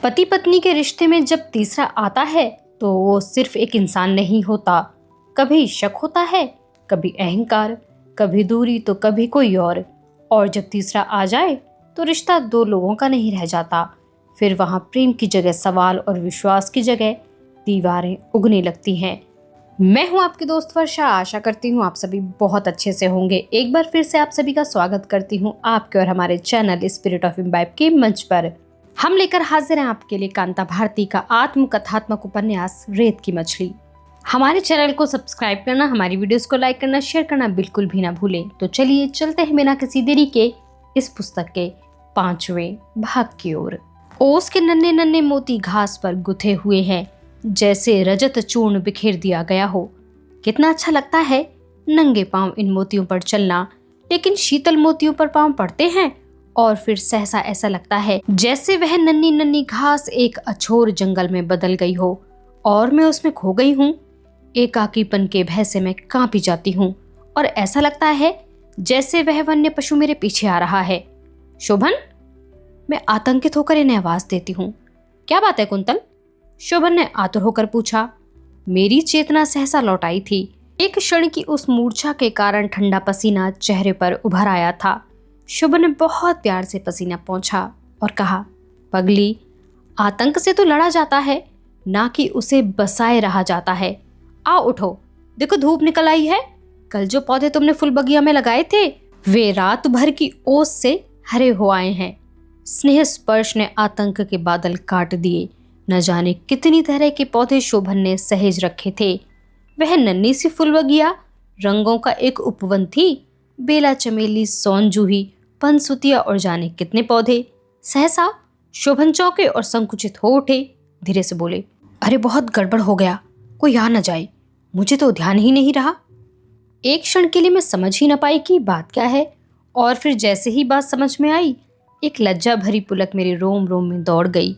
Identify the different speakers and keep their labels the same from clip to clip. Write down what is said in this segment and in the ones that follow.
Speaker 1: पति पत्नी के रिश्ते में जब तीसरा आता है तो वो सिर्फ एक इंसान नहीं होता। कभी शक होता है, कभी अहंकार, कभी दूरी तो कभी कोई और जब तीसरा आ जाए तो रिश्ता दो लोगों का नहीं रह जाता। फिर वहाँ प्रेम की जगह सवाल और विश्वास की जगह दीवारें उगने लगती हैं। मैं हूँ आपकी दोस्त वर्षा। आशा करती हूँ आप सभी बहुत अच्छे से होंगे। एक बार फिर से आप सभी का स्वागत करती हूँ आपके और हमारे चैनल स्पिरिट ऑफ इम्बाइब के मंच पर। हम लेकर हाजिर हैं आपके लिए कांता भारती का आत्मकथात्मक उपन्यास रेत की मछली। हमारे चैनल को सब्सक्राइब करना, हमारी वीडियोस को लाइक करना, शेयर करना बिल्कुल भी ना भूलें। तो चलिए चलते हैं बिना किसी देरी के इस पुस्तक के 5वें भाग की ओर। ओस के नन्हे नन्हे मोती घास पर गुथे हुए हैं, जैसे रजत चूर्ण बिखेर दिया गया हो। कितना अच्छा लगता है नंगे पांव इन मोतियों पर चलना, लेकिन शीतल मोतियों पर पांव पड़ते हैं और फिर सहसा ऐसा लगता है जैसे वह नन्ही नन्ही घास एक अछोर जंगल में बदल गई हो और मैं उसमें खो गई हूँ। एकाकीपन के भय से मैं कांपी जाती हूँ और ऐसा लगता है जैसे वह वन्य पशु मेरे पीछे आ रहा है। शोभन, मैं आतंकित होकर इन्हें आवाज देती हूँ। क्या बात है कुंतल? शोभन ने आतुर होकर पूछा। मेरी चेतना सहसा लौट आई थी। एक क्षण की उस मूर्छा के कारण ठंडा पसीना चेहरे पर उभर आया था। शोभन ने बहुत प्यार से पसीना पोंछा और कहा, पगली, आतंक से तो लड़ा जाता है, ना कि उसे बसाए रहा जाता है। आओ उठो, देखो धूप निकल आई है। कल जो पौधे तुमने फूल बगिया में लगाए थे वे रात भर की ओस से हरे हो आए हैं। स्नेह स्पर्श ने आतंक के बादल काट दिए। न जाने कितनी तरह के पौधे शोभन ने सहेज रखे थे। वह नन्ही सी फूल बगिया रंगों का एक उपवन थी। बेला, चमेली, सौन जूही, पनसुतिया और जाने कितने पौधे। सहसा शोभन चौंके और संकुचित हो उठे। धीरे से बोले, अरे बहुत गड़बड़ हो गया, कोई आ न जाए, मुझे तो ध्यान ही नहीं रहा। एक क्षण के लिए मैं समझ ही न पाई कि बात क्या है, और फिर जैसे ही बात समझ में आई एक लज्जा भरी पुलक मेरे रोम रोम में दौड़ गई।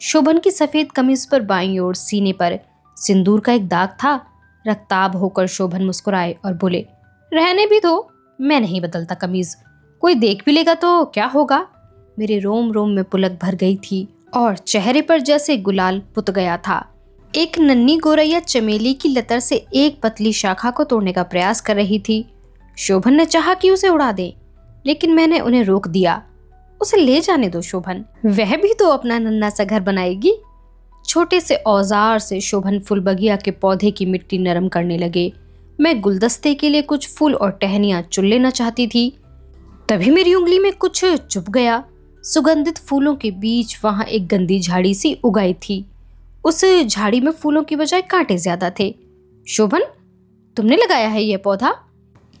Speaker 1: शोभन की सफेद कमीज पर बाईं ओर सीने पर सिंदूर का एक दाग था। रक्ताब होकर शोभन मुस्कुराए और बोले, रहने भी दो, मैं नहीं बदलता कमीज, कोई देख भी लेगा तो क्या होगा। मेरे रोम रोम में पुलक भर गई थी और चेहरे पर जैसे गुलाल पुत गया था। एक नन्ही गोरैया चमेली की लतर से एक पतली शाखा को तोड़ने का प्रयास कर रही थी। शोभन ने चाहा कि उसे उड़ा दे, लेकिन मैंने उन्हें रोक दिया। उसे ले जाने दो शोभन, वह भी तो अपना नन्हा सा घर बनाएगी। छोटे से औजार से शोभन फूल बगिया के पौधे की मिट्टी नरम करने लगे। मैं गुलदस्ते के लिए कुछ फूल और टहनियां चुन लेना चाहती थी, तभी मेरी उंगली में कुछ चुभ गया। सुगंधित फूलों के बीच वहां एक गंदी झाड़ी सी उगाई थी। उस झाड़ी में फूलों की बजाय कांटे ज्यादा थे। शोभन, तुमने लगाया है यह पौधा?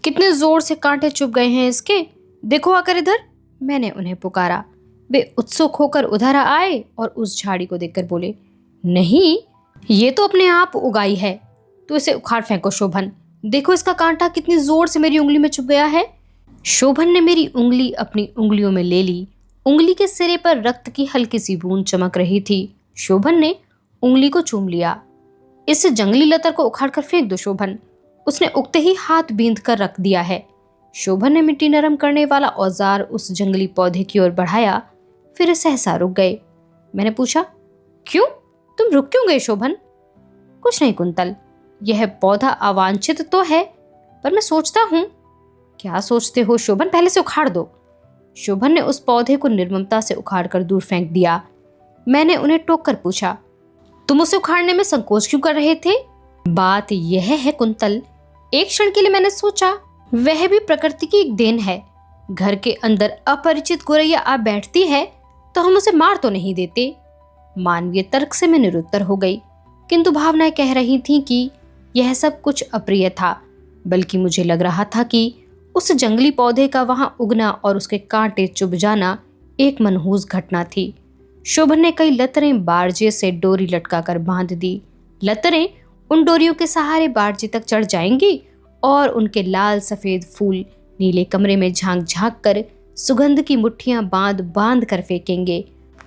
Speaker 1: कितने जोर से कांटे चुभ गए हैं इसके, देखो आकर इधर। मैंने उन्हें पुकारा। वे उत्सुक होकर उधर आए और उस झाड़ी को देखकर बोले, नहीं, ये तो अपने आप उगाई है, तो इसे उखाड़ फेंको शोभन, देखो इसका कांटा कितनी जोर से मेरी उंगली में चुभ गया है। शोभन ने मेरी उंगली अपनी उंगलियों में ले ली। उंगली के सिरे पर रक्त की हल्की सी बूंद चमक रही थी। शोभन ने उंगली को चूम लिया। इस जंगली लतर को उखाड़ कर फेंक दो शोभन, उसने उगते ही हाथ बींध कर रख दिया है। शोभन ने मिट्टी नरम करने वाला औजार उस जंगली पौधे की ओर बढ़ाया, फिर सहसा रुक गए। मैंने पूछा, क्यों, तुम रुक क्यों गए शोभन? कुछ नहीं कुंतल, यह पौधा अवांछित तो है, पर मैं सोचता हूँ। क्या सोचते हो शोभन, पहले से उखाड़ दो। शोभन ने उस पौधे को निर्ममता से उखाड़ कर दूर फेंक दिया। मैंने उन्हें टोक कर पूछा, तुम उसे उखाड़ने में संकोच क्यों कर रहे थे? बात यह है कुंतल, एक क्षण के लिए मैंने सोचा वह भी प्रकृति की एक देन है। घर के अंदर अपरिचित गोरैया आ बैठती है तो हम उसे मार तो नहीं देते। मानवीय तर्क से मैं निरुत्तर हो गई, किंतु भावनाएं कह रही थीं कि यह सब कुछ अप्रिय था, बल्कि मुझे लग रहा था कि उस जंगली पौधे का वहां उगना और उसके कांटे चुभ जाना एक मनहूस घटना थी। शोभन ने कई लतरें बारजे से डोरी लटकाकर बांध दी। लतरें उन डोरियों के सहारे बारजे तक चढ़ जाएंगी और उनके लाल सफेद फूल नीले कमरे में झांक झांक कर सुगंध की मुट्ठियां बांध बांध कर फेंकेंगे।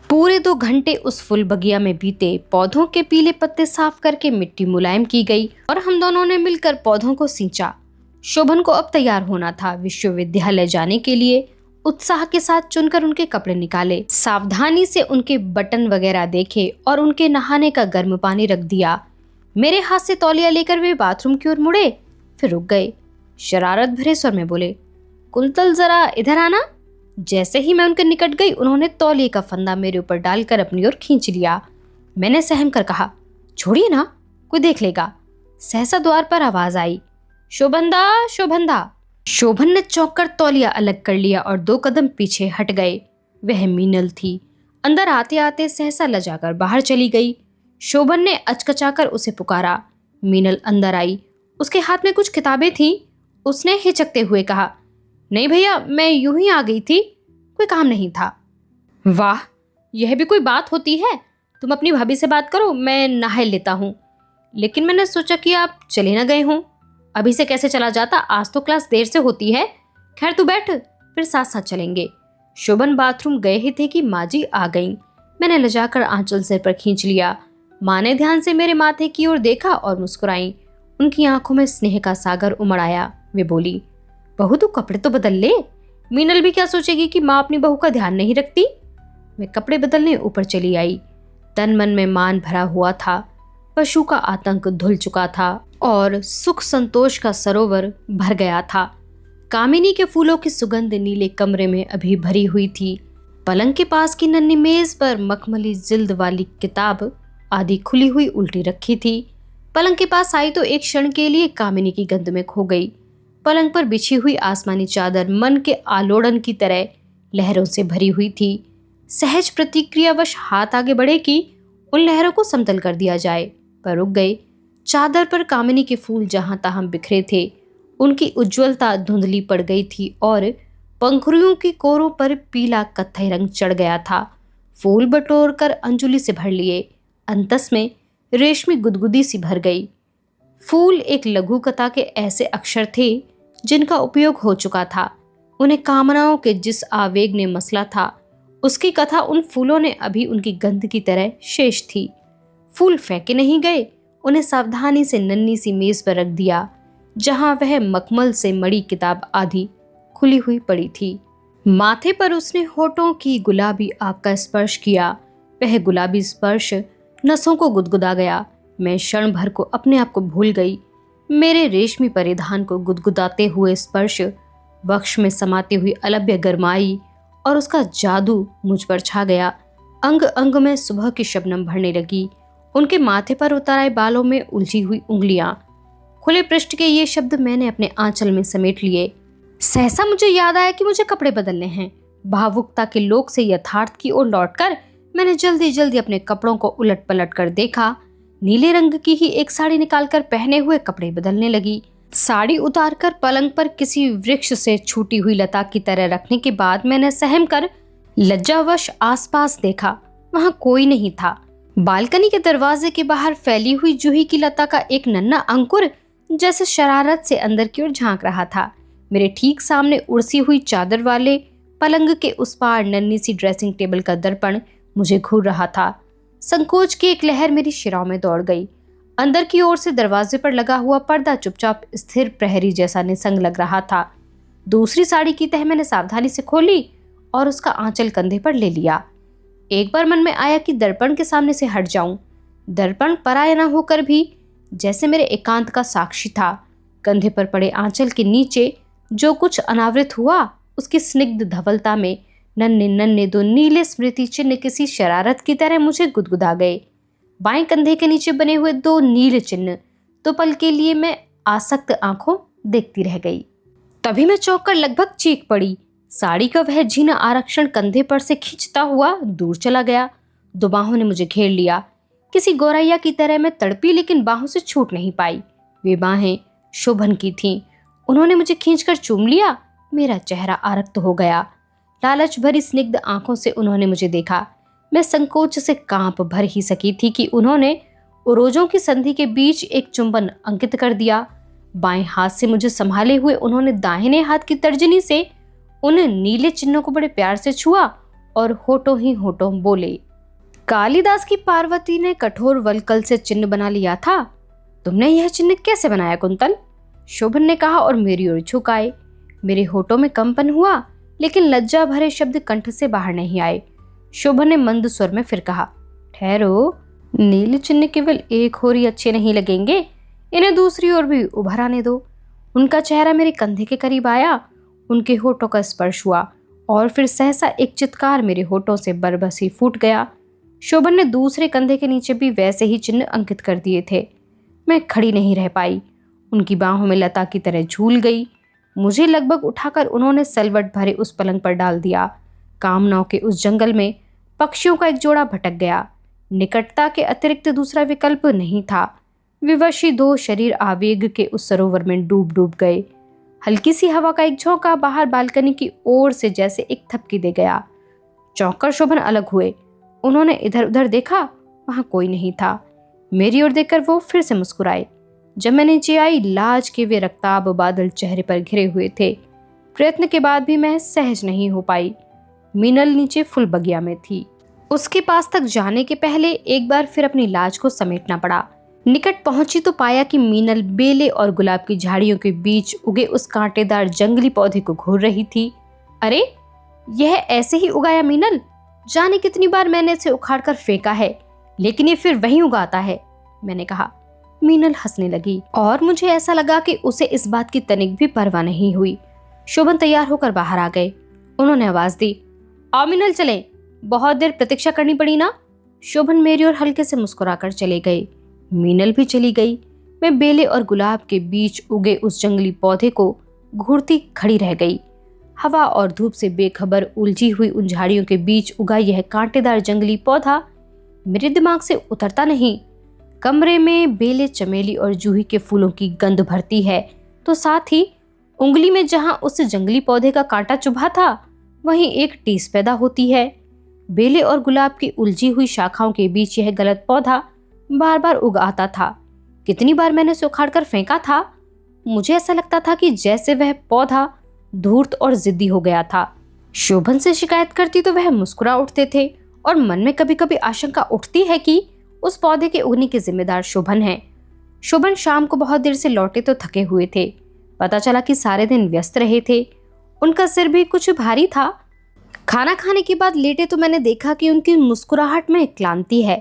Speaker 1: पूरे 2 घंटे उस फूल बगिया में बीते। पौधों के पीले पत्ते साफ करके मिट्टी मुलायम की गई और हम दोनों ने मिलकर पौधों को सींचा। शोभन को अब तैयार होना था विश्वविद्यालय जाने के लिए उत्साह के साथ चुनकर उनके कपड़े निकाले, सावधानी से उनके बटन वगैरह देखे और उनके नहाने का गर्म पानी रख दिया। मेरे हाथ से तौलिया लेकर वे बाथरूम की ओर मुड़े, फिर रुक गए। शरारत भरे स्वर में बोले, कुंतल जरा इधर आना। जैसे ही मैं उनके निकट गई, उन्होंने तौलिए का फंदा मेरे ऊपर डालकर अपनी ओर खींच लिया। मैंने सहम कर कहा, छोड़िए ना, कोई देख लेगा। सहसा द्वार पर आवाज आई, शोभनदा शोभनदा। शोभन ने चौंक कर तौलिया अलग कर लिया और 2 कदम पीछे हट गए। वह मीनल थी। अंदर आते आते सहसा लजाकर बाहर चली गई। शोभन ने अचकचाकर उसे पुकारा। मीनल अंदर आई। उसके हाथ में कुछ किताबें थीं। उसने हिचकते हुए कहा, नहीं भैया, मैं यूं ही आ गई थी, कोई काम नहीं था। वाह, यह भी कोई बात होती है। तुम अपनी भाभी से बात करो, मैं नहा लेता हूँ। लेकिन मैंने सोचा कि आप चले ना गए हों। अभी से कैसे चला जाता, आज तो क्लास देर से होती है। खैर तू बैठ, फिर साथ साथ चलेंगे। शोभन बाथरूम गए ही थे कि माँ जी आ गईं। मैंने लजाकर आंचल सिर पर खींच लिया। माँ ने ध्यान से मेरे माथे की ओर देखा और मुस्कुराई। उनकी आंखों में स्नेह का सागर उमड़ आया। वे बोली, बहू तू कपड़े तो बदल ले। मीनल भी क्या सोचेगी कि माँ अपनी बहू का ध्यान नहीं रखती। मैं कपड़े बदलने ऊपर चली आई। तन मन में मान भरा हुआ था। पशु का आतंक धुल चुका था और सुख संतोष का सरोवर भर गया था। कामिनी के फूलों की सुगंध नीले कमरे में अभी भरी हुई थी। पलंग के पास की नन्ही मेज पर मखमली जिल्द वाली किताब आधी खुली हुई उल्टी रखी थी। पलंग के पास आई तो एक क्षण के लिए कामिनी की गंध में खो गई। पलंग पर बिछी हुई आसमानी चादर मन के आलोड़न की तरह लहरों से भरी हुई थी। सहज प्रतिक्रियावश हाथ आगे बढ़े कि उन लहरों को समतल कर दिया जाए, पर रुक गए। चादर पर कामिनी के फूल जहां तहां बिखरे थे। उनकी उज्ज्वलता धुंधली पड़ गई थी और पंखुड़ियों की कोरों पर पीला कत्थई रंग चढ़ गया था। फूल बटोर कर अंजुलि से भर लिए। अंतस में रेशमी गुदगुदी सी भर गई। फूल एक लघु कथा के ऐसे अक्षर थे जिनका उपयोग हो चुका था। उन्हें कामनाओं के जिस आवेग ने मसला था, उसकी कथा उन फूलों ने अभी उनकी गंध की तरह शेष थी। फूल फेंके नहीं गए। उन्हें सावधानी से नन्ही सी मेज पर रख दिया, जहां वह मखमल से मड़ी किताब आधी खुली हुई पड़ी थी। माथे पर उसने होठों की गुलाबी आग का स्पर्श किया। वह गुलाबी स्पर्श नसों को गुदगुदा गया। मैं क्षण भर को अपने आप को भूल गई। मेरे रेशमी परिधान को गुदगुदाते हुए स्पर्श, वक्ष में समाती हुई अलभ्य गरमाई और उसका जादू मुझ पर छा गया। अंग अंग में सुबह की शबनम भरने लगी। उनके माथे पर उतारे बालों में उलझी हुई उंगलियां। खुले पृष्ठ के ये शब्द मैंने अपने आंचल में समेट लिए। सहसा मुझे याद आया कि मुझे कपड़े बदलने हैं। भावुकता के लोक से यथार्थ की ओर लौटकर मैंने जल्दी जल्दी अपने कपड़ों को उलट पलट कर देखा। नीले रंग की ही एक साड़ी निकालकर पहने हुए कपड़े बदलने लगी। साड़ी उतारकर पलंग पर किसी वृक्ष से छूटी हुई लता की तरह रखने के बाद मैंने सहम कर लज्जावश आसपास देखा। वहां कोई नहीं था। बालकनी के दरवाजे के बाहर फैली हुई जूही की लता का एक नन्हा अंकुर जैसे शरारत से अंदर की ओर झांक रहा था। मेरे ठीक सामने उड़सी हुई चादर वाले पलंग के उस पार नन्ही सी ड्रेसिंग टेबल का दर्पण मुझे घूर रहा था। संकोच की एक लहर मेरी शिराओं में दौड़ गई। अंदर की ओर से दरवाजे पर लगा हुआ पर्दा चुपचाप स्थिर प्रहरी जैसा निसंग लग रहा था। दूसरी साड़ी की तह मैंने सावधानी से खोली और उसका आंचल कंधे पर ले लिया। एक बार मन में आया कि दर्पण के सामने से हट जाऊं। दर्पण पराया न होकर भी जैसे मेरे एकांत का साक्षी था। कंधे पर पड़े आंचल के नीचे जो कुछ अनावृत हुआ, उसकी स्निग्ध धवलता में नन्हे नन्हे 2 नीले स्मृति चिन्ह किसी शरारत की तरह मुझे गुदगुदा गए। बाएं कंधे के नीचे बने हुए 2 नील चिन्ह तो पल के लिए मैं आसक्त आंखों देखती रह गई। तभी मैं चौंक कर लगभग चीख पड़ी। साड़ी का वह झीना आरक्षण कंधे पर से खींचता हुआ दूर चला गया। 2 बाहों ने मुझे घेर लिया। किसी गौरैया की तरह मैं तड़पी, लेकिन बाहों से छूट नहीं पाई। वे बाहें शोभन की थीं। उन्होंने मुझे खींचकर चूम लिया। मेरा चेहरा आरक्त हो गया। लालच भरी स्निग्ध आंखों से उन्होंने मुझे देखा। मैं संकोच से कांप भर ही सकी थी कि उन्होंने उरोजों की संधि के बीच एक चुंबन अंकित कर दिया। बाएं हाथ से मुझे संभाले हुए उन्होंने दाहिने हाथ की तर्जनी से उन नीले चिन्हों को बड़े प्यार से छुआ और होठों ही होठों बोले, कालिदास की पार्वती ने कठोर वलकल से चिन्ह बना लिया था। तुमने यह चिन्ह कैसे बनाया कुंतल? शोभन ने कहा और मेरी ओर झुकाए। मेरे होठों में कंपन हुआ। लेकिन लज्जा भरे शब्द कंठ से बाहर नहीं आए। शोभन ने मंद स्वर में फिर कहा, ठहरो, नील चिन्ह केवल एक होर ही अच्छे नहीं लगेंगे, इन्हें दूसरी ओर भी उभर आने दो। उनका चेहरा मेरे कंधे के करीब आया, उनके होठों का स्पर्श हुआ और फिर सहसा एक चित्कार मेरे होठों से बरबस ही फूट गया। शोभन ने दूसरे कंधे के नीचे भी वैसे ही चिन्ह अंकित कर दिए थे। मैं खड़ी नहीं रह पाई, उनकी बाहों में लता की तरह झूल गई। मुझे लगभग उठाकर उन्होंने सलवट भरे उस पलंग पर डाल दिया। कामनाओं के उस जंगल में पक्षियों का एक जोड़ा भटक गया। निकटता के अतिरिक्त दूसरा विकल्प नहीं था। विवशी दो शरीर आवेग के उस सरोवर में डूब डूब गए। हल्की सी हवा का एक झोंका बाहर बालकनी की ओर से जैसे एक थपकी दे गया। चौंककर शोभन अलग हुए। उन्होंने इधर उधर देखा, वहां कोई नहीं था। मेरी ओर देखकर वो फिर से मुस्कुराए। जब मैं नीचे आई, लाज के वे रक्ताब बादल चेहरे पर घिरे हुए थे। प्रयत्न के बाद भी मैं सहज नहीं हो पाई। मीनल नीचे फुल बगिया में थी। उसके पास तक जाने के पहले एक बार फिर अपनी लाज को समेटना पड़ा। निकट पहुंची तो पाया कि मीनल बेले और गुलाब की झाड़ियों के बीच उगे उस कांटेदार जंगली पौधे को घूर रही थी। अरे, यह ऐसे ही उगाया मीनल? जाने कितनी बार मैंने इसे उखाड़कर फेंका है, लेकिन ये फिर वहीं उगाता है, मैंने कहा। मीनल हंसने लगी और मुझे ऐसा लगा कि उसे इस बात की तनिक भी परवाह नहीं हुई। शोभन तैयार होकर बाहर आ गए। उन्होंने आवाज दी, आओ मीनल चलें, बहुत देर प्रतीक्षा करनी पड़ी ना। शोभन मेरी ओर हल्के से मुस्कुराकर चले गए। मीनल भी चली गई। मैं बेले और गुलाब के बीच उगे उस जंगली पौधे को घूरती खड़ी रह गई। हवा और धूप से बेखबर उलझी हुई उन झाड़ियों के बीच उगा यह कांटेदार जंगली पौधा मेरे दिमाग से उतरता नहीं। कमरे में बेले, चमेली और जूही के फूलों की गंध भरती है, तो साथ ही उंगली में जहां उस जंगली पौधे का कांटा चुभा था, वहीं एक टीस पैदा होती है। बेले और गुलाब की उलझी हुई शाखाओं के बीच यह गलत पौधा बार बार उग आता था। कितनी बार मैंने उसे उखाड़कर फेंका था। मुझे ऐसा लगता था कि जैसे वह पौधा धूर्त और जिद्दी हो गया था। शोभन से शिकायत करती तो वह मुस्कुरा उठते थे और मन में कभी कभी आशंका उठती है कि उस पौधे के उगने के जिम्मेदार शोभन है। शोभन शाम को बहुत देर से लौटे तो थके हुए थे। पता चला कि सारे दिन व्यस्त रहे थे। उनका सिर भी कुछ भारी था। खाना खाने के बाद लेटे तो मैंने देखा कि उनकी मुस्कुराहट में क्लांति है।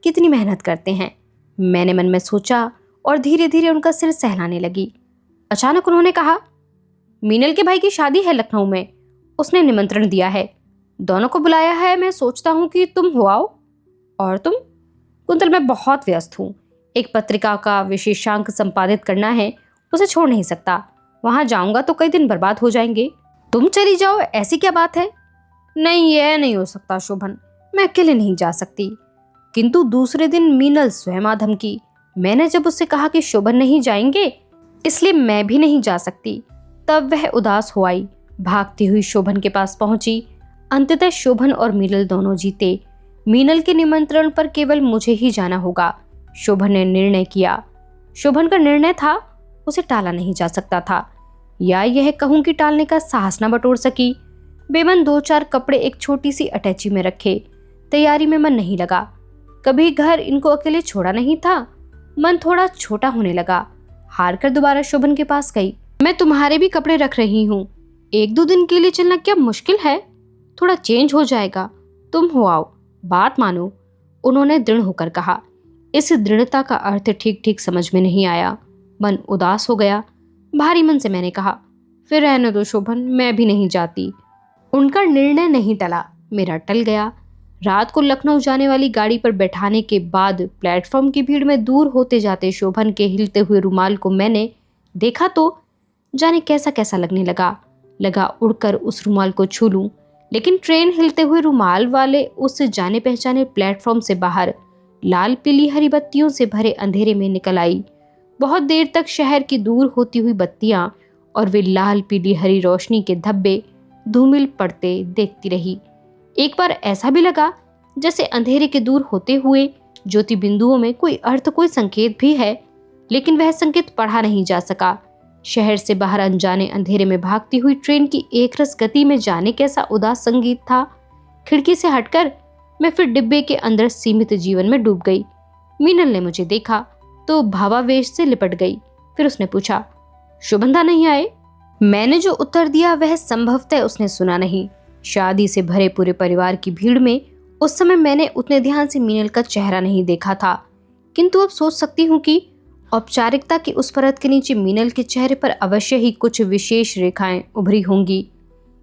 Speaker 1: कितनी मेहनत करते हैं, मैंने मन में सोचा और धीरे धीरे उनका सिर सहलाने लगी। अचानक उन्होंने कहा, मीनल के भाई की शादी है लखनऊ में, उसने निमंत्रण दिया है, दोनों को बुलाया है। मैं सोचता हूँ कि तुम हो आओ। और तुम? कुंतल, मैं बहुत व्यस्त हूँ। एक पत्रिका का विशेषांक संपादित करना है, उसे छोड़ नहीं सकता। वहां जाऊंगा तो कई दिन बर्बाद हो जाएंगे। तुम चली जाओ, ऐसी क्या बात है? नहीं, यह नहीं हो सकता शोभन, मैं अकेले नहीं जा सकती। किंतु दूसरे दिन मीनल स्वयं आ धमकी। मैंने जब उससे कहा कि शोभन नहीं जाएंगे, इसलिए मैं भी नहीं जा सकती, तब वह उदास हो आई। भागती हुई शोभन के पास पहुंची। अंततः शोभन और मीनल दोनों जीते। मीनल के निमंत्रण पर केवल मुझे ही जाना होगा, शोभन ने निर्णय किया। शोभन का निर्णय था, उसे टाला नहीं जा सकता था, या यह कहूं कि टालने का साहस न बटोर सकी। बेमन 2-4 कपड़े एक छोटी सी अटैची में रखे। तैयारी में मन नहीं लगा। कभी घर इनको अकेले छोड़ा नहीं था। मन थोड़ा छोटा होने लगा। हार कर दोबारा शोभन के पास गई। मैं तुम्हारे भी कपड़े रख रही हूँ, 1-2 दिन के लिए चलना क्या मुश्किल है? थोड़ा चेंज हो जाएगा, तुम हो आओ, बात मानो, उन्होंने दृढ़ होकर कहा। इस दृढ़ता का अर्थ ठीक ठीक समझ में नहीं आया। मन उदास हो गया। भारी मन से मैंने कहा, फिर रहने दो शोभन, मैं भी नहीं जाती। उनका निर्णय नहीं टला, मेरा टल गया। रात को लखनऊ जाने वाली गाड़ी पर बैठाने के बाद प्लेटफॉर्म की भीड़ में दूर होते जाते शोभन के हिलते हुए रुमाल को मैंने देखा तो जाने कैसा कैसा लगने लगा उड़कर उस रुमाल को छू लूं। लेकिन ट्रेन हिलते हुए रुमाल वाले उस जाने पहचाने प्लेटफॉर्म से बाहर लाल पीली हरी बत्तियों से भरे अंधेरे में निकल आई। बहुत देर तक शहर की दूर होती हुई बत्तियां और वे लाल पीली हरी रोशनी के धब्बे धूमिल पड़ते देखती रही। एक बार ऐसा भी लगा जैसे अंधेरे के दूर होते हुए ज्योति बिंदुओं में कोई अर्थ, कोई संकेत भी है, लेकिन वह संकेत पढ़ा नहीं जा सका। शहर से बाहर अनजाने अंधेरे में भागती हुई ट्रेन की एकरस गति में जाने कैसा उदास संगीत था। खिड़की से हटकर मैं फिर डिब्बे के अंदर सीमित जीवन में डूब गई। मीनल ने मुझे देखा तो भावावेश से लिपट गई। फिर उसने पूछा, शुभंदा नहीं आए? मैंने जो उत्तर दिया वह संभवतः उसने सुना नहीं। शादी से भरे पूरे परिवार की भीड़ में उस समय मैंने उतने ध्यान से मीनल का चेहरा नहीं देखा था, किंतु अब सोच सकती हूँ कि औपचारिकता की उस परत के नीचे मीनल के चेहरे पर अवश्य ही कुछ विशेष रेखाएं उभरी होंगी।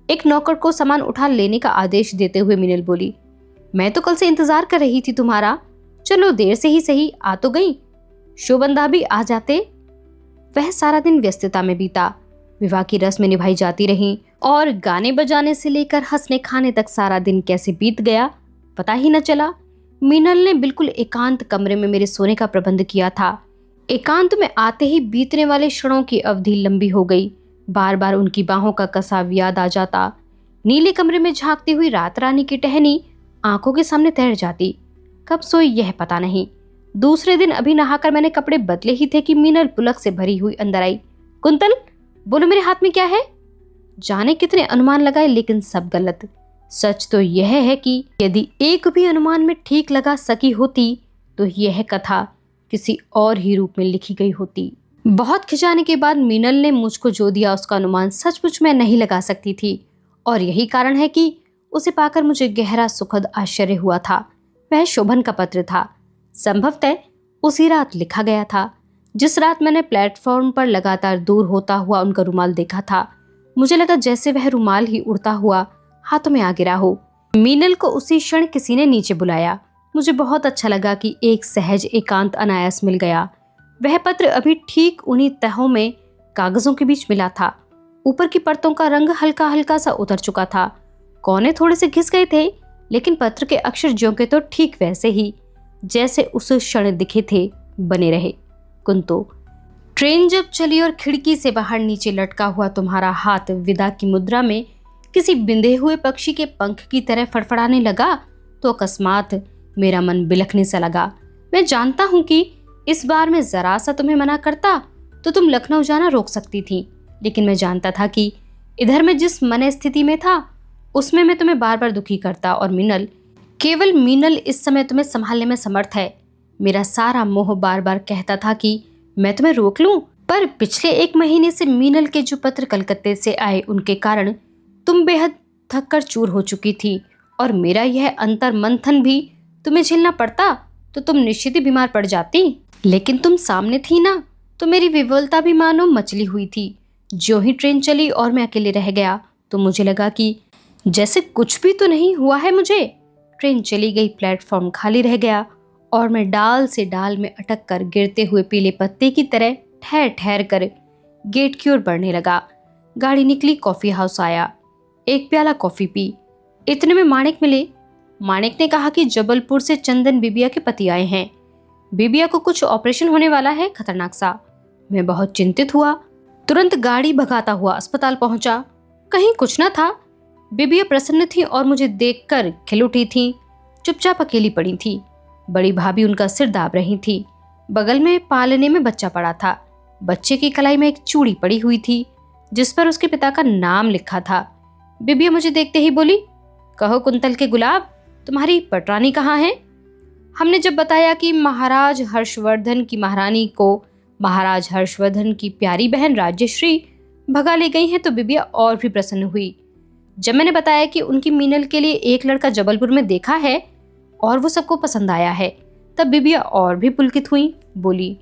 Speaker 1: एक नौकर को सामान उठा लेने का आदेश देते हुए मीनल बोली, मैं तो कल से इंतजार कर रही थी तुम्हारा। चलो देर से ही सही आ तो गई, शोबंदा भी आ जाते। वह सारा दिन व्यस्तता में बीता। विवाह की रस्में निभाई जाती रहीं और गाने बजाने से लेकर हंसने खाने तक सारा दिन कैसे बीत गया पता ही न चला। मीनल ने बिल्कुल एकांत कमरे में मेरे सोने का प्रबंध किया था। एकांत में आते ही बीतने वाले क्षणों की अवधि लंबी हो गई। बार बार उनकी बाहों का कसाव याद आ जाता। नीले कमरे में झांकती हुई रात रानी की टहनी आंखों के सामने तैर जाती। कब सोई यह पता नहीं। दूसरे दिन अभी नहाकर मैंने कपड़े बदले ही थे कि मीनल पुलक से भरी हुई अंदर आई। कुंतल, बोलो मेरे हाथ में क्या है? जाने कितने अनुमान लगाए लेकिन सब गलत। सच तो यह है कि यदि एक भी अनुमान में ठीक लगा सकी होती तो यह कथा किसी और ही रूप में लिखी गई होती। बहुत खिंचाने के बाद मीनल ने मुझको जो दिया उसका अनुमान सचमुच मैं नहीं लगा सकती थी, और यही कारण है कि उसे पाकर मुझे गहरा सुखद आश्चर्य हुआ था। वह शोभन का पत्र था। संभवतः उसी रात लिखा गया था जिस रात मैंने प्लेटफॉर्म पर लगातार दूर होता हुआ उनका रुमाल देखा था। मुझे लगा जैसे वह रुमाल ही उड़ता हुआ हाथों में आ गिरा हो। मीनल को उसी क्षण किसी ने नीचे बुलाया। मुझे बहुत अच्छा लगा कि एक सहज एकांत अनायास मिल गया। वह पत्र अभी ठीक उन्हीं तहों में कागजों के बीच मिला था। ऊपर की परतों का रंग हल्का हल्का सा उतर चुका था। कोने थोड़े से घिस गए थे, लेकिन पत्र के अक्षर ज्यों के तो ठीक वैसे ही जैसे उस क्षण दिखे थे बने रहे। कुंतो, ट्रेन जब चली और खिड़की से बाहर नीचे लटका हुआ तुम्हारा हाथ विदा की मुद्रा में किसी बिंधे हुए पक्षी के पंख की तरह फड़फड़ाने लगा तो अकस्मात मेरा मन बिलखने सा लगा। मैं जानता हूं कि इस बार मैं जरा सा तुम्हें मना करता तो तुम लखनऊ जाना रोक सकती थी, लेकिन मैं जानता था कि इधर मैं जिस मन स्थिति में था उसमें मैं तुम्हें बार बार दुखी करता, और मीनल, केवल मीनल इस समय तुम्हें संभालने में समर्थ है। मेरा सारा मोह बार बार कहता था कि मैं तुम्हें रोक लूं, पर पिछले 1 महीने से मीनल के जो पत्र कलकत्ते से आए उनके कारण तुम बेहद थक कर चूर हो चुकी थी, और मेरा यह अंतर मंथन भी तुम्हें झेलना पड़ता तो तुम निश्चित ही बीमार पड़ जाती। लेकिन तुम सामने थी ना, तो मेरी विवलता भी मानो मचली हुई थी। जो ही ट्रेन चली और मैं अकेले रह गया तो मुझे लगा कि जैसे कुछ भी तो नहीं हुआ है मुझे। ट्रेन चली गई, प्लेटफॉर्म खाली रह गया और मैं डाल से डाल में अटक कर गिरते हुए पीले पत्ते की तरह ठहर ठहर कर गेट की ओर बढ़ने लगा। गाड़ी निकली, कॉफी हाउस आया, एक प्याला कॉफी पी। इतने में माणिक मिले। माणिक ने कहा कि जबलपुर से चंदन बिबिया के पति आए हैं। बिबिया को कुछ ऑपरेशन होने वाला है, खतरनाक सा। मैं बहुत चिंतित हुआ। तुरंत गाड़ी भगाता हुआ अस्पताल पहुंचा। कहीं कुछ न था। बिबिया प्रसन्न थी और मुझे देखकर खिल उठी थी। चुपचाप अकेली पड़ी थी। बड़ी भाभी उनका सिर दाब रही थी। बगल में पालने में बच्चा पड़ा था। बच्चे की कलाई में एक चूड़ी पड़ी हुई थी जिस पर उसके पिता का नाम लिखा था। बिबिया मुझे देखते ही बोली, कहो कुंतल के गुलाब, तुम्हारी पटरानी कहाँ है? हमने जब बताया कि महाराज हर्षवर्धन की महारानी को महाराज हर्षवर्धन की प्यारी बहन राज्यश्री भगा ले गई हैं तो बिबिया और भी प्रसन्न हुई। जब मैंने बताया कि उनकी मीनल के लिए एक लड़का जबलपुर में देखा है और वो सबको पसंद आया है, तब बिबिया और भी पुलकित हुई। बोली,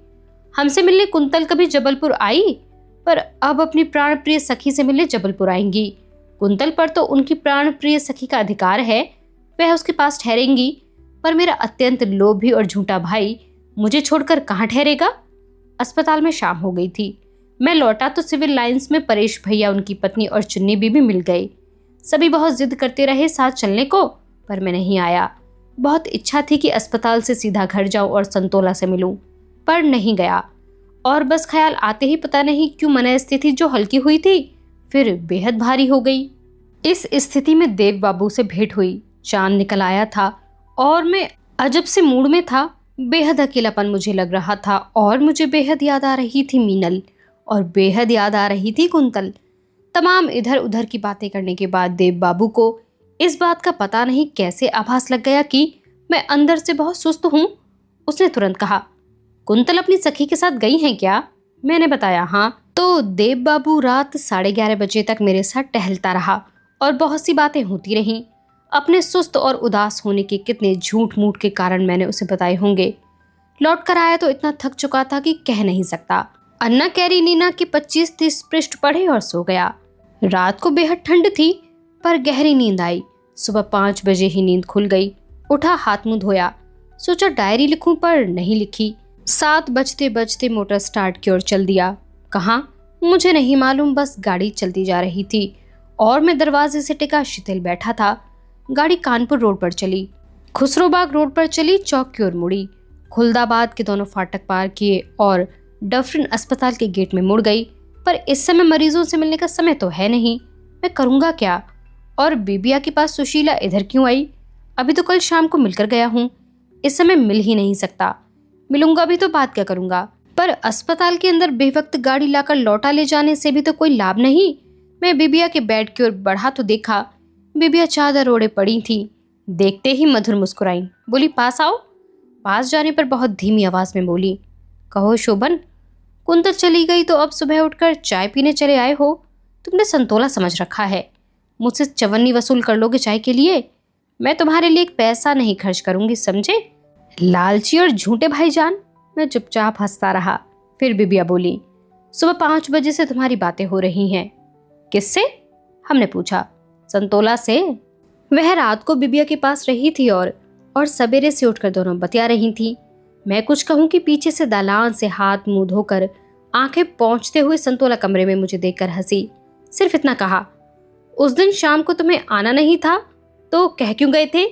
Speaker 1: हमसे मिलने कुंतल कभी जबलपुर आई, पर अब अपनी प्राण प्रिय सखी से मिलने जबलपुर आएंगी। कुंतल पर तो उनकी प्राण प्रिय सखी का अधिकार है, वह उसके पास ठहरेंगी, पर मेरा अत्यंत लोभी और झूठा भाई मुझे छोड़कर कहाँ ठहरेगा? अस्पताल में शाम हो गई थी। मैं लौटा तो सिविल लाइंस में परेश भैया, उनकी पत्नी और चुन्नी बीबी मिल गए। सभी बहुत जिद करते रहे साथ चलने को, पर मैं नहीं आया। बहुत इच्छा थी कि अस्पताल से सीधा घर जाऊं और संतोला से मिलूं, पर नहीं गया। और बस ख्याल आते ही पता नहीं क्यों मन स्थिति जो हल्की हुई थी फिर बेहद भारी हो गई। इस स्थिति में देव बाबू से भेंट हुई। चांद निकल आया था और मैं अजब से मूड में था। बेहद अकेलापन मुझे लग रहा था और मुझे बेहद याद आ रही थी मीनल, और बेहद याद आ रही थी कुंतल। तमाम इधर उधर की बातें करने के बाद देव बाबू को इस बात का पता नहीं कैसे आभास लग गया कि मैं अंदर से बहुत सुस्त हूँ। उसने तुरंत कहा, कुंतल अपनी सखी के साथ गई हैं क्या? मैंने बताया हाँ। तो देव बाबू रात 11:30 बजे तक मेरे साथ टहलता रहा और बहुत सी बातें होती रहीं। अपने सुस्त और उदास होने के कितने झूठ मूठ के कारण मैंने उसे बताए होंगे। लौट कर आया तो इतना थक चुका था कि कह नहीं सकता। अन्ना कैरेनिना के 25-30 पृष्ठ पढ़े और सो गया। रात को बेहद ठंड थी पर गहरी नींद आई। सुबह 5 बजे ही नींद खुल गई। उठा, हाथ मुंह धोया, सोचा डायरी लिखूं पर नहीं लिखी। 7 बजते बजते मोटर स्टार्ट की ओर चल दिया। कहाँ मुझे नहीं मालूम, बस गाड़ी चलती जा रही थी और मैं दरवाजे से टिका शिथिल बैठा था। गाड़ी कानपुर रोड पर चली, खुसरोबाग रोड पर चली, चौक की ओर मुड़ी, खुलदाबाद के दोनों फाटक पार किए और डफरिन अस्पताल के गेट में मुड़ गई। पर इस समय मरीजों से मिलने का समय तो है नहीं, मैं करूँगा क्या? और बीबिया के पास सुशीला इधर क्यों आई? अभी तो कल शाम को मिलकर गया हूँ, इस समय मिल ही नहीं सकता। मिलूंगा भी तो बात क्या करूँगा? पर अस्पताल के अंदर बेवक्त गाड़ी लाकर लौटा ले जाने से भी तो कोई लाभ नहीं। मैं बीबिया के बेड की ओर बढ़ा तो देखा बीबिया चादर ओढ़े पड़ी थी। देखते ही मधुर मुस्कुराई, बोली पास आओ। पास जाने पर बहुत धीमी आवाज में बोली, कहो शोभन, कुंतल चली गई तो अब सुबह उठकर चाय पीने चले आए हो? तुमने संतोला समझ रखा है, मुझसे चवन्नी वसूल कर लोगे चाय के लिए? मैं तुम्हारे लिए एक पैसा नहीं खर्च करूंगी, समझे? लालची और झूठे भाईजान। मैं चुपचाप हंसता रहा। फिर बिबिया बोली, सुबह 5 बजे से तुम्हारी बातें हो रही हैं। किससे? हमने पूछा। संतोला से। वह रात को बिबिया के पास रही थी और सवेरे से उठकर दोनों बतिया रही थी। मैं कुछ कहूं कि पीछे से दालान से हाथ मुंह धोकर आंखें पोंछते हुए संतोला कमरे में मुझे देखकर हंसी। सिर्फ इतना कहा, उस दिन शाम को तुम्हें आना नहीं था तो कह क्यों गए थे?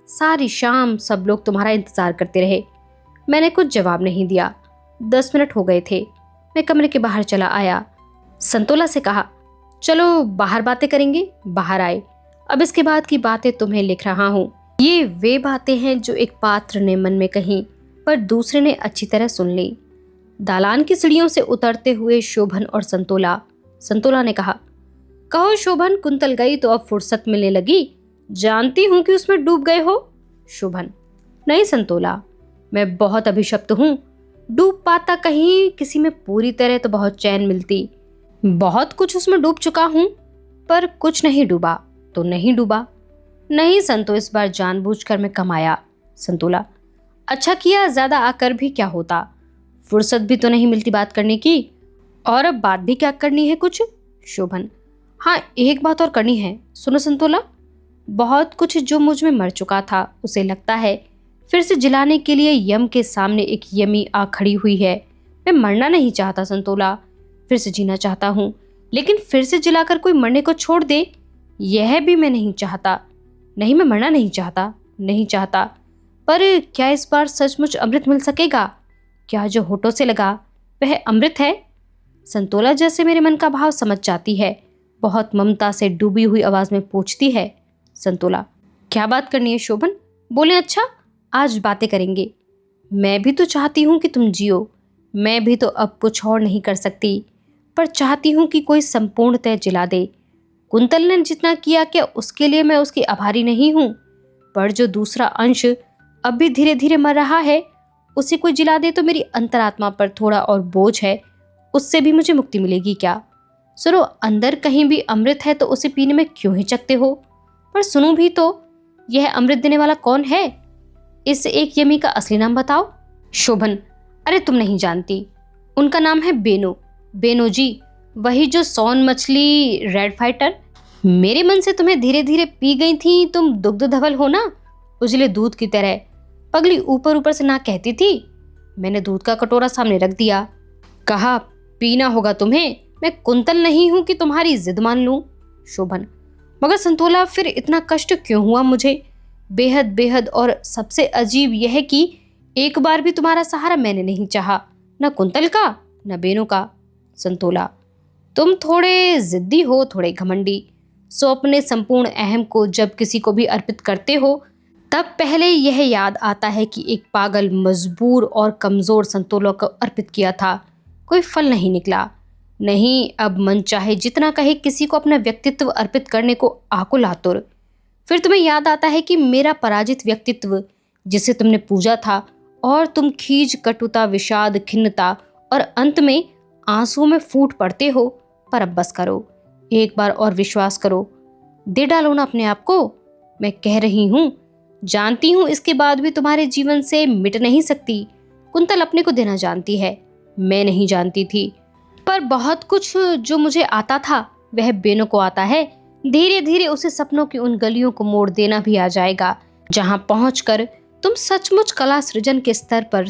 Speaker 1: सारी शाम सब लोग तुम्हारा इंतजार करते रहे। मैंने कुछ जवाब नहीं दिया। 10 मिनट हो गए थे। मैं कमरे के बाहर चला आया। संतोला से कहा, चलो बाहर बातें करेंगे। बाहर आए। अब इसके बाद की बातें तुम्हें लिख रहा हूँ। ये वे बातें हैं जो एक पात्र ने मन में कही पर दूसरे ने अच्छी तरह सुन ली। दालान की सीढ़ियों से उतरते हुए शोभन और संतोला। संतोला ने कहा, कहो शोभन, कुंतल गई तो अब फुर्सत मिलने लगी, जानती हूं कि उसमें डूब गए हो। शोभन, नहीं संतोला, मैं बहुत अभिशप्त हूं। डूब पाता कहीं किसी में पूरी तरह तो बहुत चैन मिलती। बहुत कुछ उसमें डूब चुका हूं पर कुछ नहीं डूबा तो नहीं डूबा। नहीं संतो, इस बार जानबूझकर मैं कम आया। संतोला, अच्छा किया, ज्यादा आकर भी क्या होता, फुर्सत भी तो नहीं मिलती बात करने की। और अब बात भी क्या करनी है कुछ? शोभन, हाँ एक बात और करनी है, सुनो संतोला। बहुत कुछ जो मुझ में मर चुका था उसे लगता है फिर से जिलाने के लिए यम के सामने एक यमी आ खड़ी हुई है। मैं मरना नहीं चाहता संतोला, फिर से जीना चाहता हूँ, लेकिन फिर से जिलाकर कोई मरने को छोड़ दे यह भी मैं नहीं चाहता। नहीं, मैं मरना नहीं चाहता, नहीं चाहता। पर क्या इस बार सचमुच अमृत मिल सकेगा? क्या जो होठों से लगा वह अमृत है? संतोला जैसे मेरे मन का भाव समझ जाती है, बहुत ममता से डूबी हुई आवाज में पूछती है। संतोला, क्या बात करनी है शोभन? बोले, अच्छा आज बातें करेंगे। मैं भी तो चाहती हूँ कि तुम जियो। मैं भी तो अब कुछ और नहीं कर सकती, पर चाहती हूँ कि कोई संपूर्णतः जिला दे। कुंतल ने जितना किया क्या उसके लिए मैं उसकी आभारी नहीं हूँ? पर जो दूसरा अंश अब भी धीरे धीरे मर रहा है उसे कोई जिला दे तो मेरी अंतरात्मा पर थोड़ा और बोझ है, उससे भी मुझे मुक्ति मिलेगी क्या? सुनो, अंदर कहीं भी अमृत है तो उसे पीने में क्यों हिचकते हो? पर सुनो भी तो, यह अमृत देने वाला कौन है? इस एक यमी का असली नाम बताओ। शोभन, अरे तुम नहीं जानती, उनका नाम है बेनो। बेनो जी, वही जो सोन मछली रेड फाइटर। मेरे मन से तुम्हें धीरे धीरे पी गई थी, तुम दुग्ध धवल हो ना, उजले दूध की तरह। पगली ऊपर ऊपर से ना कहती थी। मैंने दूध का कटोरा सामने रख दिया, कहा पीना होगा तुम्हें। मैं कुंतल नहीं हूं कि तुम्हारी जिद मान लूं। शोभन, मगर संतोला फिर इतना कष्ट क्यों हुआ मुझे? बेहद बेहद, और सबसे अजीब यह कि एक बार भी तुम्हारा सहारा मैंने नहीं चाहा, न कुंतल का न बेनों का। संतोला, तुम थोड़े जिद्दी हो, थोड़े घमंडी। सो अपने संपूर्ण अहम को जब किसी को भी अर्पित करते हो तब पहले यह याद आता है कि एक पागल, मजबूर और कमजोर संतोला को अर्पित किया था, कोई फल नहीं निकला। नहीं, अब मन चाहे जितना कहे किसी को अपना व्यक्तित्व अर्पित करने को आकुल आतुर। फिर तुम्हें याद आता है कि मेरा पराजित व्यक्तित्व जिसे तुमने पूजा था, और तुम खीज, कटुता, विषाद, खिन्नता और अंत में आंसुओं में फूट पड़ते हो, पर अब बस करो, एक बार और विश्वास करो, दे डालो ना अपने आप को। मैं कह रही हूँ, जानती हूँ इसके बाद भी तुम्हारे जीवन से मिट नहीं सकती। कुंतल अपने को देना जानती है, मैं नहीं जानती थी, पर बहुत कुछ जो मुझे आता था वह बेनों को आता है। धीरे धीरे उसे सपनों की उन गलियों को मोड़ देना भी आ जाएगा, जहां पहुंचकर तुम सचमुच कला सृजन के स्तर पर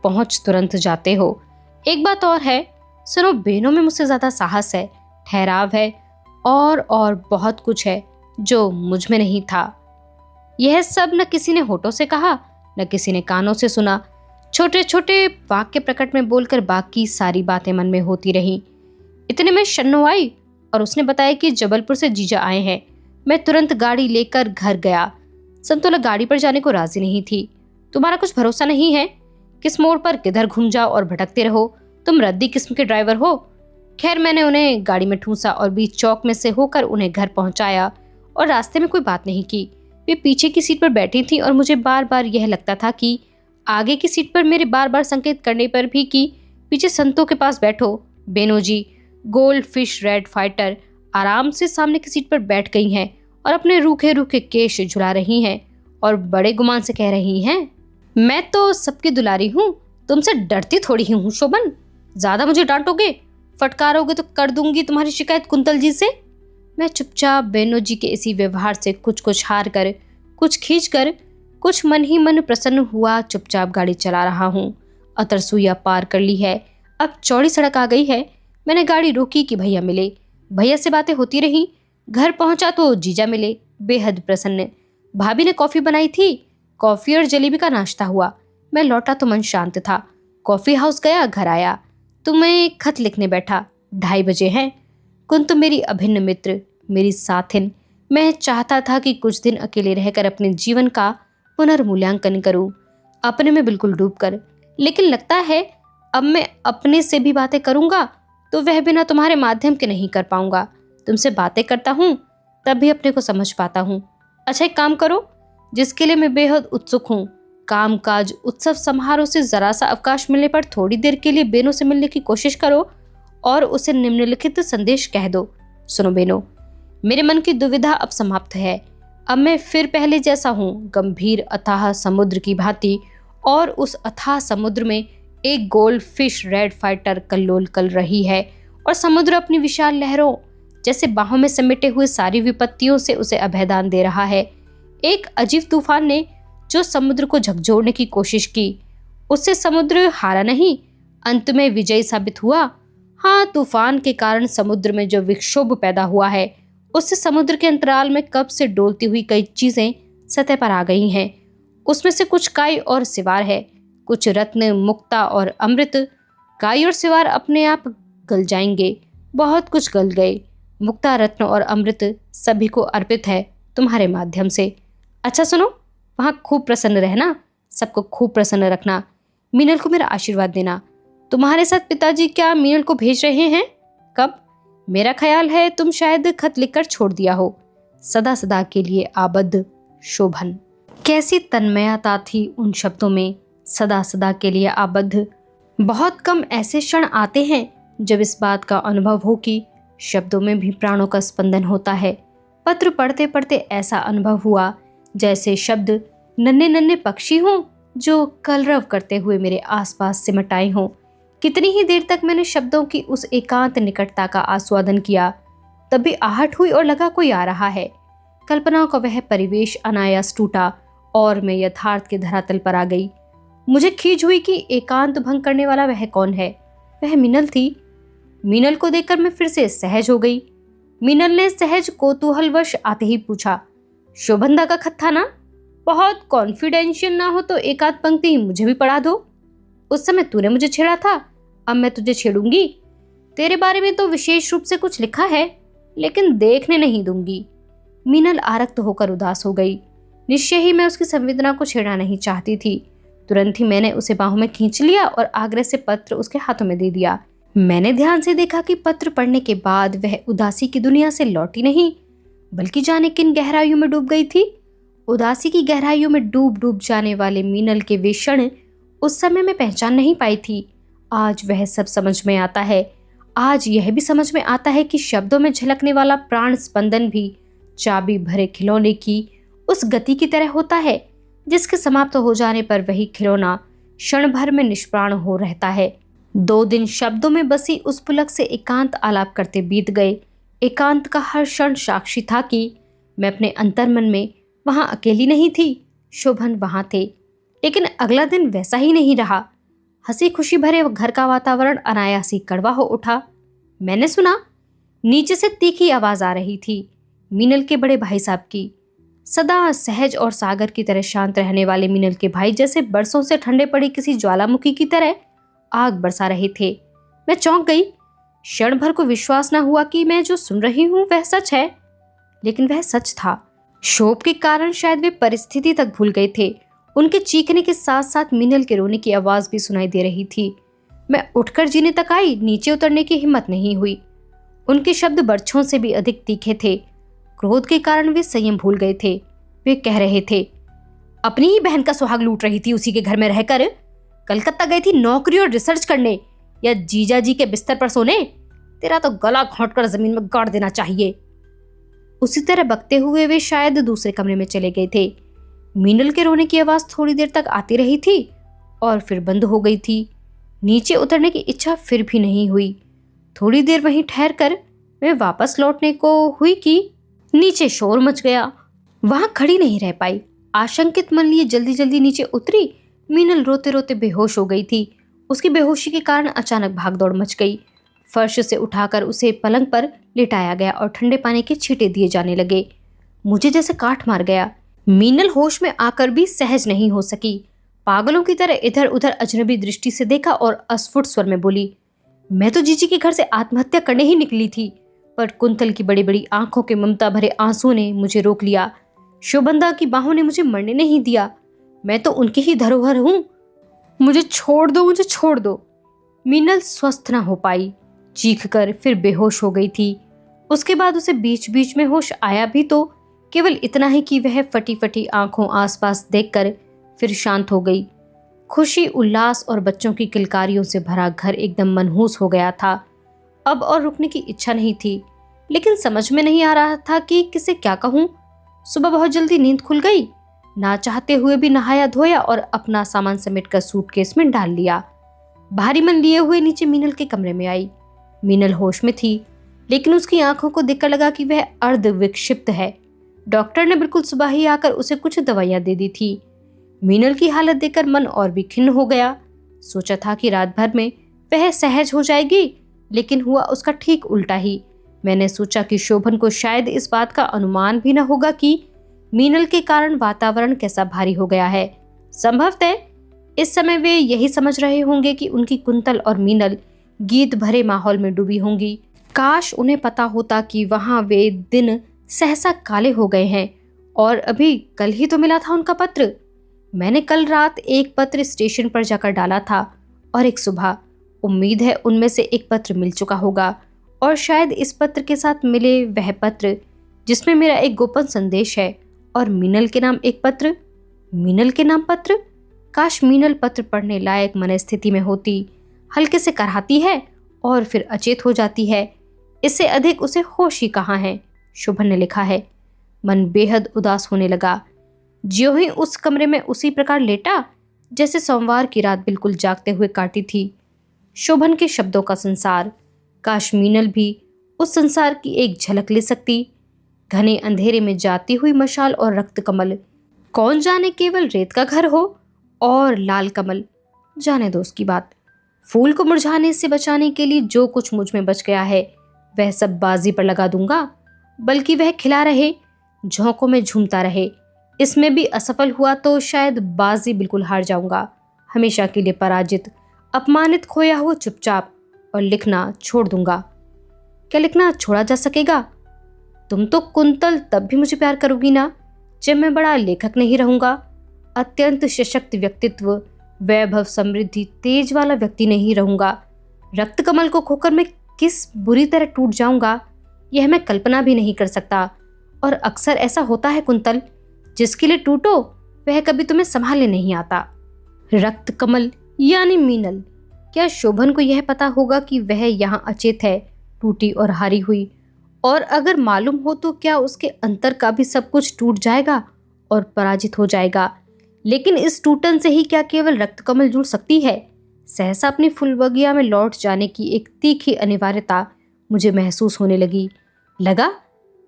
Speaker 1: पहुंच तुरंत जाते हो। एक बात और है, सुनो, बेनों में मुझसे ज्यादा साहस है, ठहराव है, और बहुत कुछ है जो मुझ में नहीं था। यह सब न किसी ने होठों से कहा, न किसी ने कानों से सुना। छोटे छोटे वाक्य प्रकट में बोलकर बाकी सारी बातें मन में होती रहीं। इतने में शन्नो आई और उसने बताया कि जबलपुर से जीजा आए हैं। मैं तुरंत गाड़ी लेकर घर गया। संतोला गाड़ी पर जाने को राजी नहीं थी। तुम्हारा कुछ भरोसा नहीं है, किस मोड़ पर किधर घूम जाओ और भटकते रहो, तुम रद्दी किस्म के ड्राइवर हो। खैर, मैंने उन्हें गाड़ी में ठूंसा और बीच चौक में से होकर उन्हें घर पहुंचाया और रास्ते में कोई बात नहीं की। वे पीछे की सीट पर बैठी थी और मुझे बार बार यह लगता था कि आगे की सीट पर मेरे बार बार संकेत करने पर भी कि पीछे संतों के पास बैठो। बेनो जी, गोल्ड फिश रेड फाइटर आराम से सामने की सीट पर बैठ गई हैं और अपने रूखे रूखे केश झुला रही हैं और बड़े गुमान से कह रही हैं, मैं तो सबकी दुलारी हूँ, तुमसे डरती थोड़ी ही हूँ शोभन। ज्यादा मुझे डांटोगे, फटकारोगे तो कर दूंगी तुम्हारी शिकायत कुंतल जी से। मैं चुपचाप बेनो जी के इसी व्यवहार से कुछ हार कर, कुछ खींच कर, कुछ मन ही मन प्रसन्न हुआ चुपचाप गाड़ी चला रहा हूँ। अतरसुईया पार कर ली है, अब चौड़ी सड़क आ गई है। मैंने गाड़ी रोकी कि भैया मिले। भैया से बातें होती रही। घर पहुंचा तो जीजा मिले, बेहद प्रसन्न। भाभी ने कॉफी बनाई थी, कॉफी और जलेबी का नाश्ता हुआ। मैं लौटा तो मन शांत था। कॉफी हाउस गया, घर आया, तुम्हें खत लिखने बैठा। 2:30 बजे हैं। कुंत मेरी अभिन्न मित्र, मेरी साथिन। मैं चाहता था कि कुछ दिन अकेले रहकर अपने जीवन का पुनर्मूल्यांकन करूं, अपने में बिल्कुल डूबकर। लेकिन लगता है अब मैं अपने से भी बातें करूंगा तो वह बिना तुम्हारे माध्यम के नहीं कर पाऊंगा। तुमसे बातें करता हूं तब भी अपने को समझ पाता हूं। अच्छा, एक काम करो, जिसके लिए मैं बेहद उत्सुक हूं। काम काज, उत्सव समारोह से जरा सा अवकाश मिलने पर थोड़ी देर के लिए बेनो से मिलने की कोशिश करो और उसे निम्नलिखित संदेश कह दो। सुनो बेनो, मेरे मन की दुविधा अब समाप्त है। अब मैं फिर पहले जैसा हूँ, गंभीर अथाह समुद्र की भांति, और उस अथाह समुद्र में एक गोल्ड फिश रेड फाइटर कल्लोल कर रही है और समुद्र अपनी विशाल लहरों जैसे बाहों में समेटे हुए सारी विपत्तियों से उसे अभयदान दे रहा है। एक अजीब तूफान ने जो समुद्र को झकझोरने की कोशिश की, उससे समुद्र हारा नहीं, अंत में विजयी साबित हुआ। हाँ, तूफान के कारण समुद्र में जो विक्षोभ पैदा हुआ है, उससे समुद्र के अंतराल में कब से डोलती हुई कई चीजें सतह पर आ गई हैं। उसमें से कुछ काई और सिवार है, कुछ रत्न, मुक्ता और अमृत। काई और सिवार अपने आप गल जाएंगे, बहुत कुछ गल गए। मुक्ता, रत्न और अमृत सभी को अर्पित है तुम्हारे माध्यम से। अच्छा सुनो, वहाँ खूब प्रसन्न रहना, सबको खूब प्रसन्न रखना। मीनल को मेरा आशीर्वाद देना। तुम्हारे साथ पिताजी क्या मीनल को भेज रहे हैं? कब? मेरा ख्याल है तुम शायद खत लिखकर छोड़ दिया हो। सदा सदा के लिए आबद्ध, शोभन। कैसी तन्मयता थी उन शब्दों में, सदा सदा के लिए आबद्ध। बहुत कम ऐसे क्षण आते हैं जब इस बात का अनुभव हो कि शब्दों में भी प्राणों का स्पंदन होता है। पत्र पढ़ते पढ़ते ऐसा अनुभव हुआ जैसे शब्द नन्हे नन्हे पक्षी हों जो कलरव करते हुए मेरे आसपास सिमट आए हों। कितनी ही देर तक मैंने शब्दों की उस एकांत निकटता का आस्वादन किया, तब भी आहट हुई और लगा कोई आ रहा है। कल्पनाओं का वह परिवेश अनायास टूटा और मैं यथार्थ के धरातल पर आ गई। मुझे खींच हुई कि एकांत भंग करने वाला वह कौन है। वह मीनल थी। मीनल को देखकर मैं फिर से सहज हो गई। मीनल ने सहज कौतूहलवश आते ही पूछा, शोभनदा का खत था ना? बहुत कॉन्फिडेंशियल ना हो तो एक आध पंक्ति मुझे भी पढ़ा दो। उस समय तूने मुझे छेड़ा था, अब मैं तुझे छेड़ूंगी। तेरे बारे में तो विशेष रूप से कुछ लिखा है, लेकिन देखने नहीं दूंगी। मीनल आरक्त होकर उदास हो गई। निश्चय ही मैं उसकी संवेदना को छेड़ना नहीं चाहती थी। तुरंत ही मैंने उसे बाहों में खींच लिया और आग्रह से पत्र उसके हाथों में दे दिया। मैंने ध्यान से देखा कि पत्र पढ़ने के बाद वह उदासी की दुनिया से लौटी नहीं, बल्कि जाने किन गहराइयों में डूब गई थी। उदासी की गहराइयों में डूब डूब जाने वाले मीनल के वे क्षण उस समय मैं पहचान नहीं पाई थी। आज वह सब समझ में आता है। आज यह भी समझ में आता है कि शब्दों में झलकने वाला प्राण स्पंदन भी चाबी भरे खिलौने की उस गति की तरह होता है जिसके समाप्त हो जाने पर वही खिलौना क्षण भर में निष्प्राण हो रहता है। 2 दिन शब्दों में बसी उस पुलक से एकांत आलाप करते बीत गए। एकांत का हर क्षण साक्षी था कि मैं अपने अंतर्मन में वहां अकेली नहीं थी, शोभन वहां थे। लेकिन अगला दिन वैसा ही नहीं रहा। हंसी खुशी भरे घर का वातावरण अनायास ही कड़वा हो उठा। मैंने सुना, नीचे से तीखी आवाज आ रही थी, मीनल के बड़े भाई साहब की। सदा सहज और सागर की तरह शांत रहने वाले मीनल के भाई जैसे बरसों से ठंडे पड़े किसी ज्वालामुखी की तरह आग बरसा रहे थे। मैं चौंक गई। क्षण भर को विश्वास न हुआ कि मैं जो सुन रही हूं वह सच है, लेकिन वह सच था। शोभ के कारण शायद वे परिस्थिति तक भूल गए थे। उनके चीखने के साथ साथ मीनल के रोने की आवाज भी सुनाई दे रही थी। मैं उठकर जीने तक आई, नीचे उतरने की हिम्मत नहीं हुई। उनके शब्द बरछों से भी अधिक तीखे थे। क्रोध के कारण वे संयम भूल गए थे। वे कह रहे थे, अपनी ही बहन का सुहाग लूट रही थी उसी के घर में रहकर। कलकत्ता गई थी नौकरी और रिसर्च करने या जीजा जी के बिस्तर पर सोने? तेरा तो गला घोंटकर जमीन में गाड़ देना चाहिए। उसी तरह बकते हुए वे शायद दूसरे कमरे में चले गए थे। मीनल के रोने की आवाज थोड़ी देर तक आती रही थी और फिर बंद हो गई थी। नीचे उतरने की इच्छा फिर भी नहीं हुई। थोड़ी देर वहीं ठहर कर मैं वापस लौटने को हुई कि नीचे शोर मच गया। वहां खड़ी नहीं रह पाई। आशंकित मन लिए जल्दी जल्दी नीचे उतरी। मीनल रोते रोते बेहोश हो गई थी। उसकी बेहोशी के कारण अचानक भागदौड़ मच गई। फर्श से उठाकर उसे पलंग पर लिटाया गया और ठंडे पानी के छींटे दिए जाने लगे। मुझे जैसे काट मार गया। मीनल होश में आकर भी सहज नहीं हो सकी। पागलों की तरह इधर उधर अजनबी दृष्टि से देखा और अस्फुट स्वर में बोली, मैं तो जीजी के घर से आत्महत्या करने ही निकली थी, पर कुंतल की बड़ी बड़ी आंखों के ममता भरे आंसू ने मुझे रोक लिया। शोभंदा की बाहों ने मुझे मरने नहीं दिया। मैं तो उनकी ही धरोहर हूं। मुझे छोड़ दो, मुझे छोड़ दो। मीनल स्वस्थ न हो पाई। चीख कर फिर बेहोश हो गई थी। उसके बाद उसे बीच बीच में होश आया भी तो केवल इतना ही कि वह फटी फटी आंखों आसपास देखकर फिर शांत हो गई। खुशी, उल्लास और बच्चों की किलकारियों से भरा घर एकदम मनहूस हो गया था। अब और रुकने की इच्छा नहीं थी, लेकिन समझ में नहीं आ रहा था कि किसे क्या कहूँ। सुबह बहुत जल्दी नींद खुल गई। ना चाहते हुए भी नहाया धोया और अपना सामान समेटकर सूटकेस में डाल लिया। भारी मन लिए हुए नीचे मीनल के कमरे में आई। मीनल होश में थी, लेकिन उसकी आंखों को देखकर लगा कि वह अर्ध विक्षिप्त है। डॉक्टर ने बिल्कुल सुबह ही आकर उसे कुछ दवाइयां दे दी थी। मीनल की हालत देखकर मन और भी खिन्न हो गया। सोचा था कि रात भर में वह सहज हो जाएगी, लेकिन हुआ उसका ठीक उल्टा ही। मैंने सोचा कि शोभन को शायद इस बात का अनुमान भी न होगा कि मीनल के कारण वातावरण कैसा भारी हो गया है। संभवतः इस समय वे यही समझ रहे होंगे कि उनकी कुंतल और मीनल गीत भरे माहौल में डूबी होंगी। काश उन्हें पता होता कि वहां वे दिन सहसा काले हो गए हैं और अभी कल ही तो मिला था उनका पत्र। मैंने कल रात एक पत्र स्टेशन पर जाकर डाला था और एक सुबह। उम्मीद है उनमें से एक पत्र मिल चुका होगा और शायद इस पत्र के साथ मिले वह पत्र जिसमें मेरा एक गोपन संदेश है और मीनल के नाम एक पत्र। मीनल के नाम पत्र। काश मीनल पत्र पढ़ने लायक मनस्थिति में होती। हल्के से कराहती है और फिर अचेत हो जाती है। इससे अधिक उसे होश ही कहाँ है। शोभन ने लिखा है। मन बेहद उदास होने लगा। ज्यों ही उस कमरे में उसी प्रकार लेटा जैसे सोमवार की रात बिल्कुल जागते हुए काटी थी। शोभन के शब्दों का संसार। काश मीनल भी उस संसार की एक झलक ले सकती। घने अंधेरे में जाती हुई मशाल और रक्त कमल। कौन जाने केवल रेत का घर हो और लाल कमल। जाने दो उसकी बात। फूल को मुरझाने से बचाने के लिए जो कुछ मुझ में बच गया है वह सब बाजी पर लगा दूंगा, बल्कि वह खिला रहे, झोंकों में झूमता रहे। इसमें भी असफल हुआ तो शायद बाजी बिल्कुल हार जाऊंगा, हमेशा के लिए पराजित, अपमानित, खोया हुआ चुपचाप, और लिखना छोड़ दूंगा। क्या लिखना छोड़ा जा सकेगा? तुम तो कुंतल तब भी मुझे प्यार करोगी ना जब मैं बड़ा लेखक नहीं रहूंगा। अत्यंत सशक्त व्यक्तित्व, वैभव, समृद्धि, तेज वाला व्यक्ति नहीं रहूंगा। रक्त कमल को खोकर मैं किस बुरी तरह टूट जाऊंगा यह मैं कल्पना भी नहीं कर सकता। और अक्सर ऐसा होता है कुंतल, जिसके लिए टूटो वह कभी तुम्हें संभालने नहीं आता। रक्त कमल यानी मीनल। क्या शोभन को यह पता होगा कि वह यहाँ अचेत है, टूटी और हारी हुई? और अगर मालूम हो तो क्या उसके अंतर का भी सब कुछ टूट जाएगा और पराजित हो जाएगा? लेकिन इस टूटन से ही क्या केवल रक्तकमल जुड़ सकती है? सहसा अपनी फुलबगिया में लौट जाने की एक तीखी अनिवार्यता मुझे महसूस होने लगा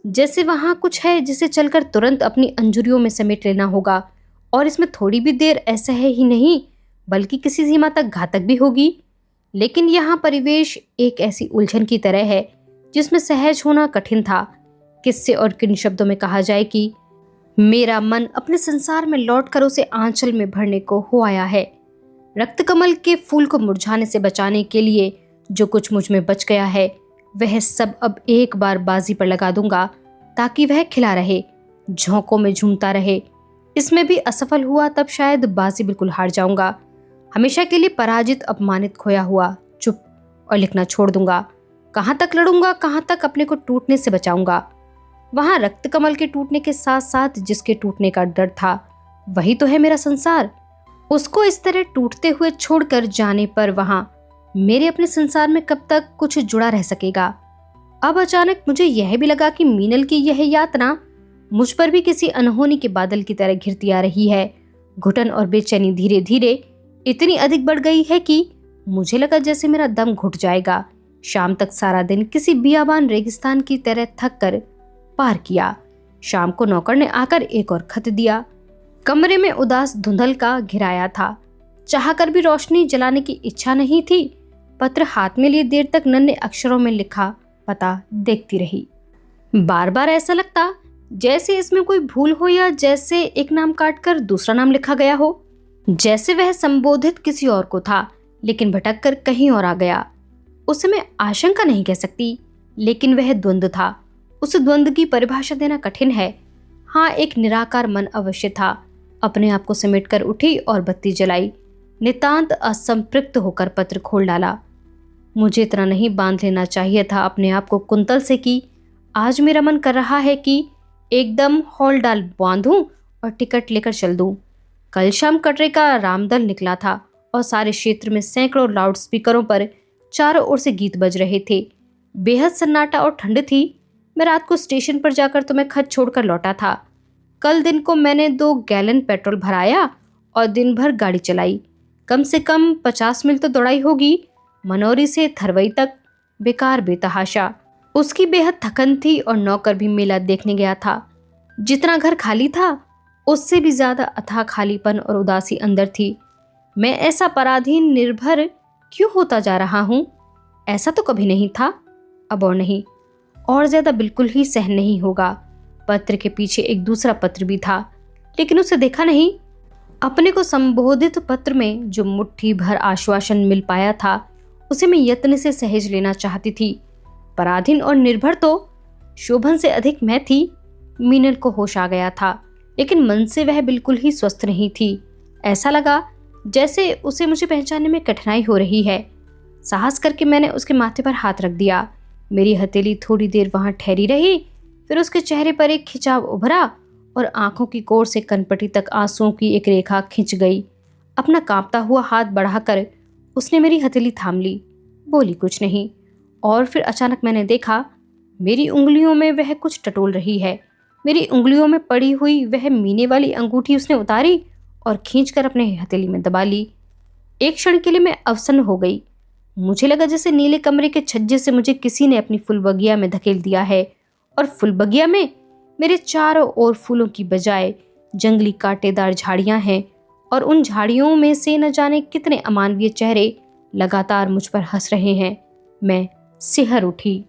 Speaker 1: जैसे वहां कुछ है जिसे चलकर तुरंत अपनी अंजुरियों में समेट लेना होगा, और इसमें थोड़ी भी देर ऐसा है ही नहीं बल्कि किसी सीमा तक घातक भी होगी। लेकिन यहाँ परिवेश एक ऐसी उलझन की तरह है जिसमें सहज होना कठिन था। किससे और किन शब्दों में कहा जाए कि मेरा मन अपने संसार में लौटकर उसे आंचल में भरने को हो आया है। रक्तकमल के फूल को मुरझाने से बचाने के लिए जो कुछ मुझ में बच गया है वह सब अब एक बार बाजी पर लगा दूंगा ताकि वह खिला रहे, झोंकों में झूमता रहे। इसमें भी असफल हुआ तब शायद बाजी बिल्कुल हार जाऊंगा, हमेशा के लिए पराजित, अपमानित, खोया हुआ, चुप और लिखना छोड़ दूंगा। कहाँ तक लड़ूंगा, कहाँ तक अपने को टूटने से बचाऊंगा? वहां रक्तकमल के टूटने के साथ साथ जिसके टूटने का डर था वही तो है मेरा संसार। उसको इस तरह टूटते हुए छोड़कर जाने पर वहां मेरे अपने संसार में कब तक कुछ जुड़ा रह सकेगा? अब अचानक मुझे यह भी लगा कि मीनल की यह यातना मुझ पर भी किसी अनहोनी के बादल की तरह घिरती आ रही है। घुटन और बेचैनी धीरे धीरे इतनी अधिक बढ़ गई है कि मुझे लगा जैसे मेरा दम घुट जाएगा। शाम तक सारा दिन किसी बियाबान रेगिस्तान की तरह थक कर पार किया। शाम को नौकर ने आकर एक और खत दिया। कमरे में उदास धुंधल का घिराया था। चाहकर भी रोशनी जलाने की इच्छा नहीं थी। पत्र हाथ में लिए देर तक नन्हे अक्षरों में लिखा पता देखती रही। बार बार ऐसा लगता जैसे इसमें कोई भूल हो या जैसे एक नाम काटकर दूसरा नाम लिखा गया हो, जैसे वह संबोधित किसी और को था लेकिन भटक कर कहीं और आ गया। उसे मैं आशंका नहीं कह सकती, लेकिन वह द्वंद्व था। उस द्वंद्व की परिभाषा देना कठिन है। हाँ, एक निराकार मन अवश्य था। अपने आप को समेटकर उठी और बत्ती जलाई। नितांत असंपृक्त होकर पत्र खोल डाला। मुझे इतना नहीं बांध लेना चाहिए था अपने आप को कुंतल से कि आज मेरा मन कर रहा है कि एकदम हॉल डाल बांधूं और टिकट लेकर चल दूं। कल शाम कटरे का रामदल निकला था और सारे क्षेत्र में सैकड़ों लाउड स्पीकरों पर चारों ओर से गीत बज रहे थे। बेहद सन्नाटा और ठंड थी। मैं रात को स्टेशन पर जाकर तुम्हें खत छोड़कर लौटा था। कल दिन को मैंने 2 गैलन पेट्रोल भराया और दिन भर गाड़ी चलाई। कम से कम 50 मील तो दौड़ाई होगी, मनोरी से थरवई तक, बेकार बेतहाशा। उसकी बेहद थकन थी और नौकर भी मेला देखने गया था। जितना घर खाली था उससे भी ज्यादा अथाह खालीपन और उदासी अंदर थी। मैं ऐसा पराधीन निर्भर क्यों होता जा रहा हूँ? ऐसा तो कभी नहीं था, अब और नहीं, और ज्यादा बिल्कुल ही सहन नहीं होगा। पत्र के पीछे एक दूसरा पत्र भी था, लेकिन उसे देखा नहीं। अपने को संबोधित पत्र में जो मुट्ठी भर आश्वासन मिल पाया था उसे मैं यत्न से सहेज लेना चाहती थी। पराधीन और निर्भर तो शोभन से अधिक मैं थी। मीनल को होश आ गया था, लेकिन मन से वह बिल्कुल ही स्वस्थ नहीं थी। ऐसा लगा जैसे उसे मुझे पहचानने में कठिनाई हो रही है। साहस करके मैंने उसके माथे पर हाथ रख दिया। मेरी हथेली थोड़ी देर वहां ठहरी रही, फिर उसके चेहरे पर एक खिंचाव उभरा और आंखों की कोर से कनपटी तक आंसुओं की एक रेखा खिंच गई। अपना कांपता हुआ हाथ बढ़ाकर उसने मेरी हथेली थाम ली, बोली कुछ नहीं। और फिर अचानक मैंने देखा मेरी उंगलियों में वह कुछ टटोल रही है। मेरी उंगलियों में पड़ी हुई वह मीने वाली अंगूठी उसने उतारी और खींचकर अपने हथेली में दबा ली। एक क्षण के लिए मैं अवसन्न हो गई। मुझे लगा जैसे नीले कमरे के छज्जे से मुझे किसी ने अपनी फुलबगिया में धकेल दिया है, और फुलबगिया में मेरे चारों ओर फूलों की बजाय जंगली कांटेदार झाड़ियां हैं, और उन झाड़ियों में से न जाने कितने अमानवीय चेहरे लगातार मुझ पर हंस रहे हैं। मैं सिहर उठी।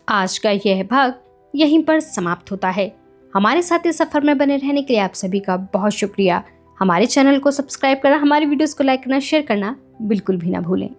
Speaker 1: आज का यह भाग यहीं पर समाप्त होता है। हमारे साथ इस सफर में बने रहने के लिए आप सभी का बहुत शुक्रिया। हमारे चैनल को सब्सक्राइब करना, हमारे वीडियोस को लाइक करना, शेयर करना बिल्कुल भी ना भूलें।